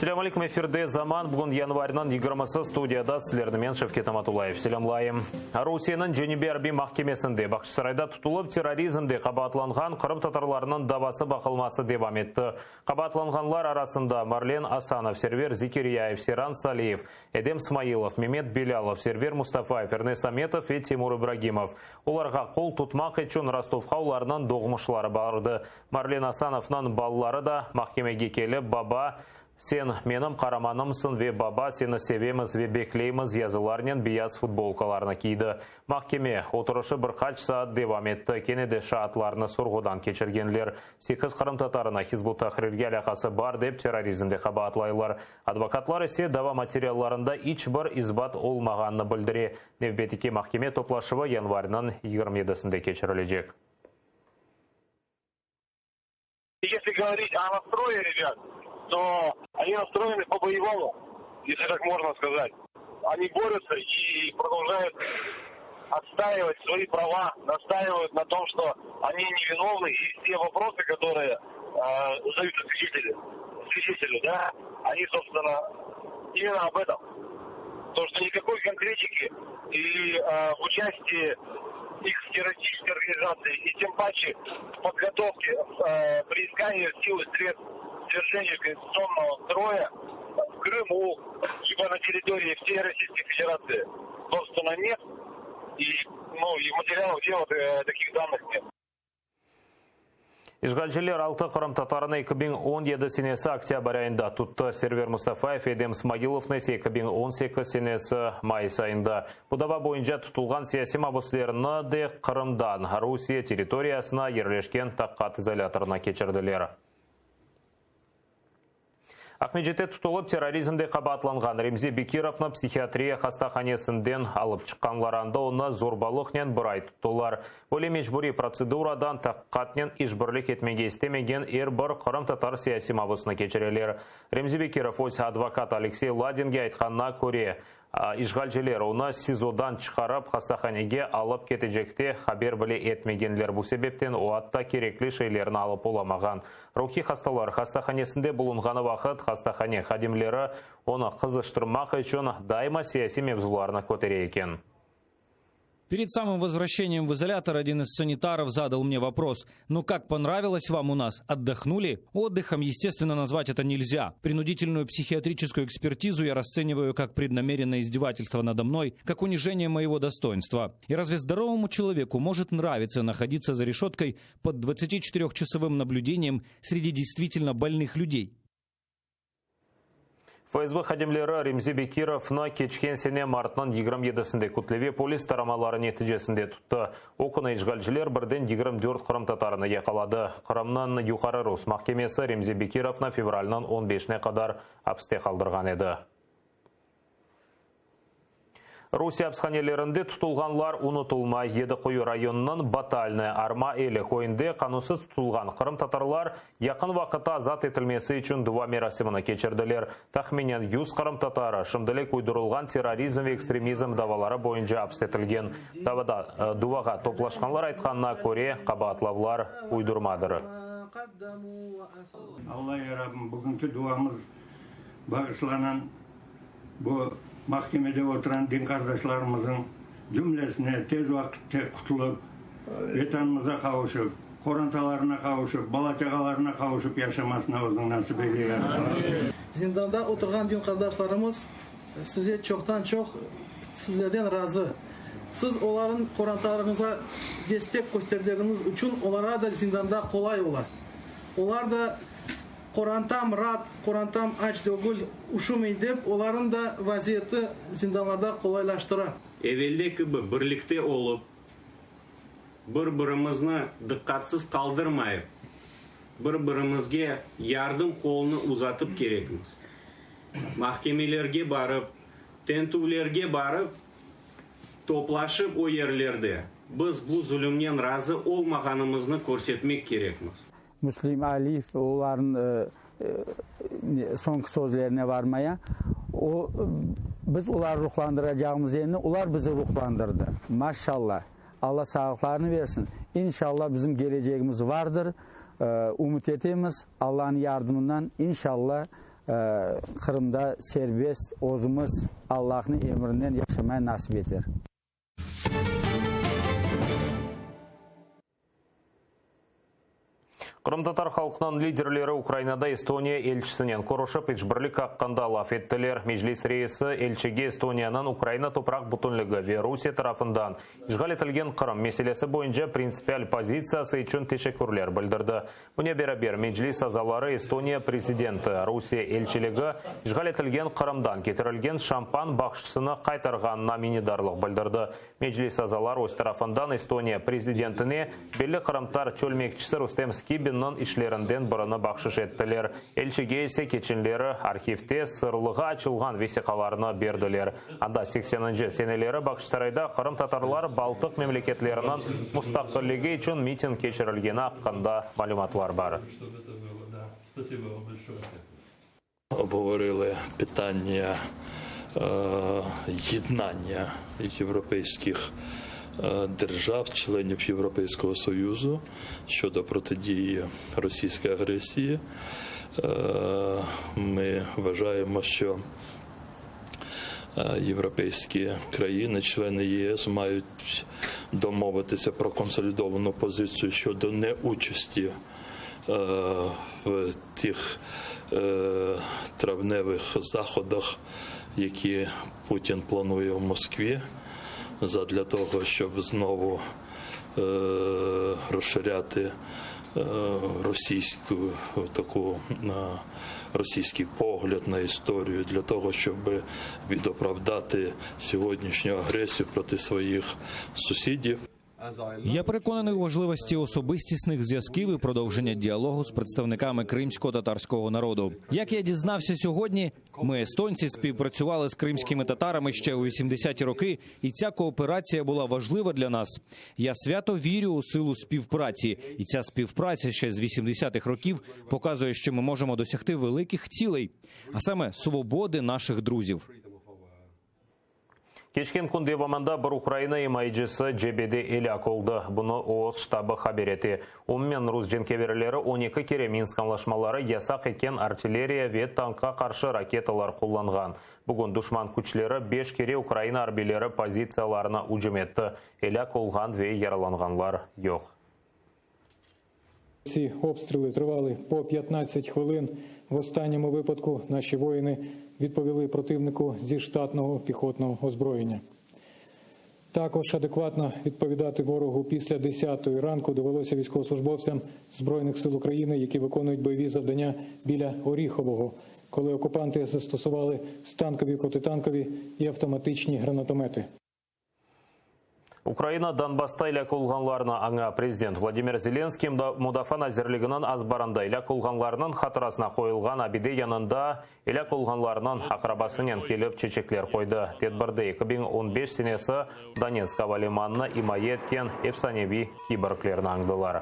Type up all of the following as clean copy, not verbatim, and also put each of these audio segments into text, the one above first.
Assalamu alaikum, эфирде заман. Бүгін январынан 20 студияда сілердімен Шевкет Аматулаев. Селамлайым. Русияның Женеве Арби махкемесінде Бақшысарайда тұтылып терроризмде қабатланған қырым татарларының давасы бақылмасы девам етті. Қабатланғанлар арасында Марлен Асанов, Сервер Зикирияев, Серан Салиев, Эдем Смаилов, Мемет Белялов, Сервер Мустафаев, Эрнес Аметов и Тимур Ибрагимов. Оларға қол тұтмақ үшін Ростовқа оларынан доғмышлары барды. Марлен Асановнан балалары да махкемеге келіп, баба, сен менің қараманымсың ве баба, сені севеміз ве беклейміз языларнен бияз футболкаларына киді. Махкеме отырышы бір қач саат девам етті. Кенеде шаатларыны сұрғыдан кечіргенлер. 8 қырым татарына Хизбут Тахрирге алақасы бар деп терроризмде қабатлайлар. Адвокатлар есе дава материалларында ич бір избат олмағанны білдіре. Невбетеке махкеме топлашывы январынан 27-сінде кечірілежек. Если говорить о настрое, ребят, то они настроены по-боевому, если так можно сказать. Они борются и продолжают отстаивать свои права, настаивают на том, что они невиновны, и все вопросы, которые задаются свидетелю, да, они, собственно, именно об этом. То, что никакой конкретики и участия их в террористической организации, и тем паче в подготовке, при искании сил и средств свержению конституционного строя в Крыму, либо на территории всей Российской Федерации, собственно, нет. И материалов дела таких данных нет. Ишгалчылар 6 қырым татарыны 2017 сенесі октябрь айында тұтты. Сервер Мустафаев, Эдем Смаилов несе 2018 сенесі майыс айында. Бұдава бойынша тұтылған сияси мабуслеріні де Қырымдан Русия территориясына ерлешкен таққат изоляторына кечірділер. Ахмеджетте тұтылып терроризмде қабатланған Ремзи Бекировны психиатрия хастаханесінден алып шыққанларында оны зорбалықнен бір ай тұттылар. Бөле мешбүри процедурадан таққатнен ішбірлік етмеге істемеген бір қырым татар сияси мабысына кечірелер. Ремзи Бекиров өз адвокат Алексей Ладинге айтқанына көре, Ишгалчылар оны СИЗОдан шығарып, хастаханеге алып кетежекте хабер біле етмегенлер. Бұл себептен оатта керекли шейлерін алып оламаған. Рухи хасталар хастаханесінде болынғаны вақыт хастахане хадимлері оны қызыштырмақ үшін дайма сияси мевзуларына көтере екен. Перед самым возвращением в изолятор один из санитаров задал мне вопрос: «Ну как, понравилось вам у нас? Отдохнули?» Отдыхом, естественно, назвать это нельзя. Принудительную психиатрическую экспертизу я расцениваю как преднамеренное издевательство надо мной, как унижение моего достоинства. И разве здоровому человеку может нравиться находиться за решеткой под 24-часовым наблюдением среди действительно больных людей? ФСБ хадимлері Ремзи Бекировны кечкен сене мартынан 27-сінде күтлеве полис тарамалары нәтижесінде тұтты. Оқыны ишгалчылар бірден 24 қырым татарыны яқалады. Қырымнан юқары Рус махкемесі Ремзи Бекировны февральнан 15-не қадар апсте қалдырған еді. Русия апсханелерінде тұтылғанлар ұнытылмай еді қойы районының батальны арма елі қойынды қанусыз тұтылған қырым татарлар яқын вақытта азат етілмесі үшін дуа мерасимыны кечірділер. Тахменен 100 қырым татары шымділік ұйдырылған терроризм ve экстремизм давалары бойынша апстетілген. Давада дуаға топлашқанлар айтқанына көре қабатлавлар ұйдырмадыры. Алла ярабым, бүгінгі дуамыз бағышланан бұл Mahkemede oturan din kardeşlerimizin cümlesine tez vakitte kutulup, vatanımıza kavuşup, korantalarına kavuşup, balaçakalarına kavuşup yaşamasına uzun nasip eyleyin. Zindanda oturgan din kardeşlerimiz size çoktan çok sizlerden razı. Siz onların korantalarınıza destek gösterdiğiniz için onlara da zindanda kolay olar. Onlar da Korantam rahat, korantam aç değil, uşumayın deyip, onların da vaziyeti zindanlarda kolaylaştıra. Evvelde gibi birlikte olup, bir-birimizni dikkatsiz kaldırmayıp, bir-birimizge yardım kolunu uzatıp gerekmiz. Mahkemelerge barıp, tentuvlerge barıp, toplaşıp o yerlerde biz bu zulümden razı olmağanımızı көрсетmek gerekmiz. Müslim Alif onların son sözlerine varmaya, biz onları ruhlandıracağımız yerine onlar bizi ruhlandırdı. Maşallah. Allah sağlıklarını versin. İnşallah bizim geleceğimiz vardır. Umut ettiğimiz Allah'ın yardımından inşallah Kırım'da serbest ozumuz Allah'ın emrinden yaşamaya nasip eder. Қырым-татар халқынан лидерлері Украинада Эстония елшісінен қорышып, ешбірлік аққанда лаф еттілер. Межлис рейсі елшіге Эстонияның Украина топырақ бүтінлігі ве Русия тарафындан işgal етілген Қырым меселесі бойынша принципиал позициясы үшін тешекурлер білдірді. Бұне бері Межлис азалары Эстония президенті Русия елшілігі işgal етілген Қырымдан кетірілген шампан бақшысыны қайтарғанына минидарлық білдірді. Межлис азалар өз тарафындан Эстония президентіне белі қырымтар чөлмекшісі Рустем Скибиннің ішлерінден бұрыны бақшыш еттілер. Елшіге есе кечінлері архивте сырлыға açылған весиқаларына берділер. Анда 80-нче сенелері бақшысарайда Қырым татарлар Балтық мемлекетлерінің мұстақырлігі үшін митинг кешірілгені аққанда малюматлар бар. Обговорили питання єднання європейських держав, членів Європейського Союзу щодо протидії російській агресії. Ми вважаємо, що європейські країни, члени ЄС, мають домовитися про консолідовану позицію щодо неучасті в тих травневих заходах, які Путін планує в Москві, задля того, щоб знову розширяти російський погляд на історію, для того, щоб відоправдати сьогоднішню агресію проти своїх сусідів. Я переконаний у важливості особистісних зв'язків і продовження діалогу з представниками кримсько-татарського народу. Як я дізнався сьогодні, ми, естонці, співпрацювали з кримськими татарами ще у 80-ті роки, і ця кооперація була важлива для нас. Я свято вірю у силу співпраці, і ця співпраця ще з 80-х років показує, що ми можемо досягти великих цілей, а саме свободи наших друзів. Кешкен күнде баманда бір Украина емайджысы жебеде еляк олды. Бұны ООС штабы хабар еті. Онымен рус женкеверлері 12 кере Минск анлашмалары ясақ екен артиллерия ве танкқа қаршы ракеталар қолданған. Бүгін дұшман күчлері 5 кере Украина арбилері позицияларына ұжым етті. Еляк олған ве яраланғанлар жоқ. Ці обстріли тривали по 15 хвилин. В останньому випадку наші воїни відповіли противнику зі штатного піхотного озброєння. Також адекватно відповідати ворогу після 10-ї ранку довелося військовослужбовцям Збройних сил України, які виконують бойові завдання біля Оріхового, коли окупанти застосували станкові, протитанкові і автоматичні гранатомети. Украина Донбасста иляк олғанларына аңа президент Владимир Зеленский Мудафан әзірлігінің азбарында иляк олғанларының қатырасына қойылған абиде янында иляк олғанларының ақырабасынан келіп чечеклер қойды. Тедбірді 2015 сенесі Донецк авалиманына имай еткен эфсаневи киборглерін аңдылар.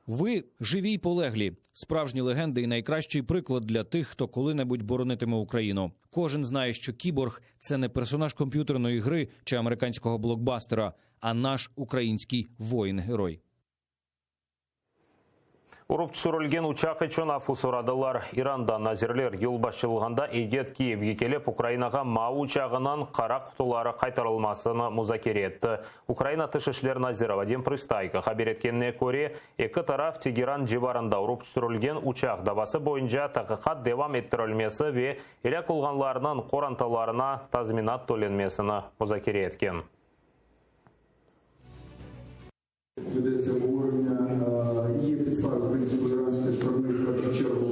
Ви живі й полеглі. Справжні легенди і найкращий приклад для тих, хто коли-небудь боронитиме Україну. Кожен знає, що кіборг – це не персонаж комп'ютерної гри чи американського блокбастера, а наш український воїн-герой. Урып түсірілген учақ үшін афу сұрадылар. Иранда назирлер ел басшылығында егет Киевге келіп, Украинаға МАУ учағынан қара құтылары қайтарылмасыны музакер етті. Украина тышышлер назирі Вадим Пристайко хабар еткеніне көре, екі тараф Тегеран жибарында урып түсірілген учақ дабасы бойынша тақиқат девам еттірілмесі ве еляк олғанларының қоранталарына тазминат төленмесіні музакер еткен. Ведеться обговорення, є підстави, в принципі, іранської сторони, в першу чергу,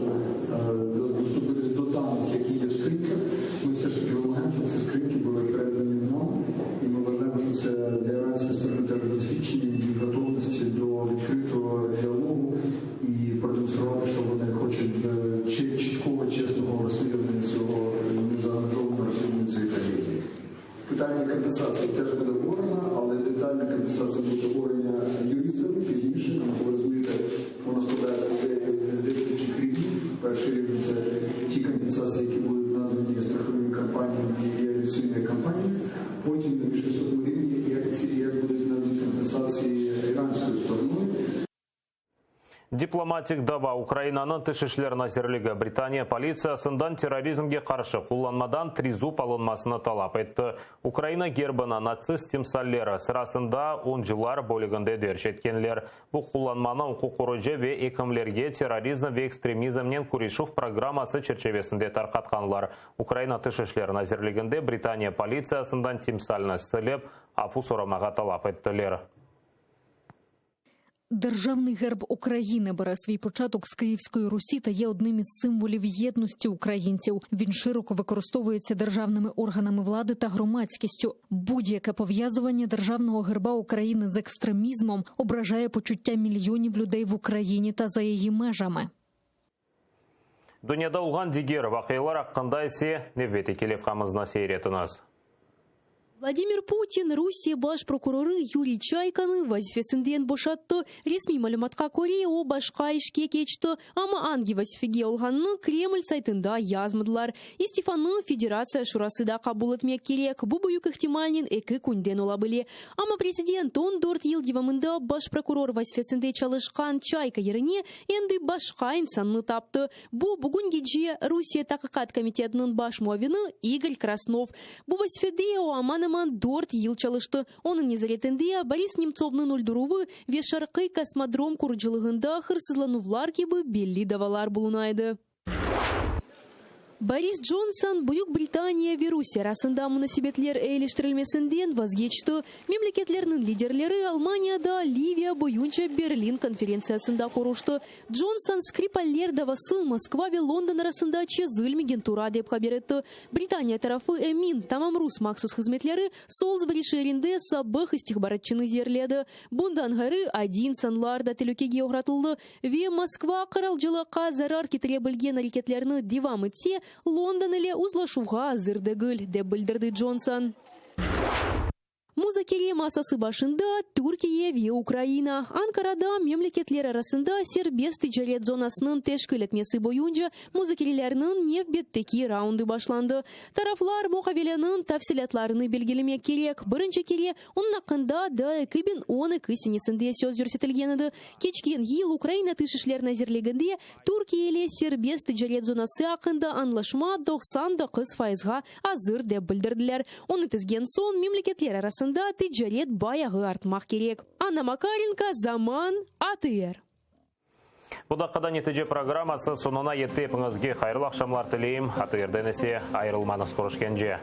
доступитись до даних, які є в скриньках. Ми все ж таки вимагаємо, щоб ці скриньки були передані нам, і ми вважаємо, що це для іранської сторони теж досвідчення і готовності до відкритого діалогу і продемонструвати, що вони хочуть чіткого, чесного розслідування цього незаангажованого розслідування цієї трагедії. Питання компенсації теж буде обговорено, але детальна компенсація буде обговорення юристами пізніше, коли Дипломатик даба Украинаның тышышлер назерлігі Британия полициясындан терроризмге қаршы қоланмадан тризуп алынмасыны талап етті. Украина гербіна нацист темсаллері сырасында 10 жылар бөлігінде дөршеткенлер. Бұл қоланманың құқырыжы ве екімлерге терроризм ве экстремизмнен күрешув программасы черчевесінде тарқатқанлар. Украина тышышлер назерлігінде Британия полициясындан темсалны сілеп, афу сорамаға талап еттілер. Державний герб України бере свій початок з Київської Русі та є одним із символів єдності українців. Він широко використовується державними органами влади та громадськістю. Будь-яке пов'язування державного герба України з екстремізмом ображає почуття мільйонів людей в Україні та за її межами. Дүниеда улған дигер вақиялар аққанда есе невбеті келев қамызна сейретініз. Владимир Путин, Русия баш прокуроры Юрий Чайканы вазифесінден бошатты. Ресми малюматқа көре о башқа ішке кечті. Ама анги вазифеге олғанны Кремль сайтында язмыдылар. Истифаны Федерация шурасыда қабыл етмек керек. Бұ бұйық ихтималнен екі күнден ола біле. Ама президент 14 ел девамында баш прокурор вазифесінде чалышқан Чайка еріне енді башқа инсанны тапты. Бұ бүгін геджи Русия тақиқат комитетінің баш муавины Игорь Краснов. Бұ вазифеде о аманы 4 ел çalıştı. Onun nezaretinde Boris Nemtsov'ның öldürüvü ve Şarkı kosmodrom kuruculuğunda hırsızlanuvlar gibi belli davalar bulunaydı. Борис Джонсон Büyük Britaniya ve Rusya arasında münasebetler eleştirilmesinden vazgeçti. Memleketlerinin liderleri Almanya'da Ливия boyunca Berlin konferansiyasında konuştu. Johnson Skripaller davası Moskva ve London arasında çözülmegen tura dep haber etti. Britaniya tarafı emin tamam Rus maxsus hizmetleri Salisbury şehrinde sabah istihbaratçını zerledi. Bundan geri adinsanlar da tehlikeye uğratıldı ve Moskva qaralcılıqqa zarar keltirebilgen hareketlerini devam etse London ile uzlaşuğa hazır değil, dep bildirdi Johnson. Muzakere masası başında Türkiye ve Ukrayna, Ankara'da memleketler arasında serbest ticaret zonasının teşkil etmesi boyunca muzakerelerinin nevbetteki raundu başlandı. Taraflar muhavelinin tafsilatlarını belgelemek gerek. Birinci kere onun hakkında da 2012 senesinde söz görsetilgenidir. Geçken yıl Ukrayna Dışişler Nazirliğinde Türkiye ile serbest ticaret zonası hakkında anlaşma 99%'ga hazır dep bildirdiler. Onu tizgen son memleketler arasında ticaret bayağı artmak gerek. Anna Makarenko, Zaman, ATR. Bu dakikada netice programması sonuna yetti. Hepinizge hayırlı akşamlar dileyim. ATR'den ise ayrılmanız görüşkence.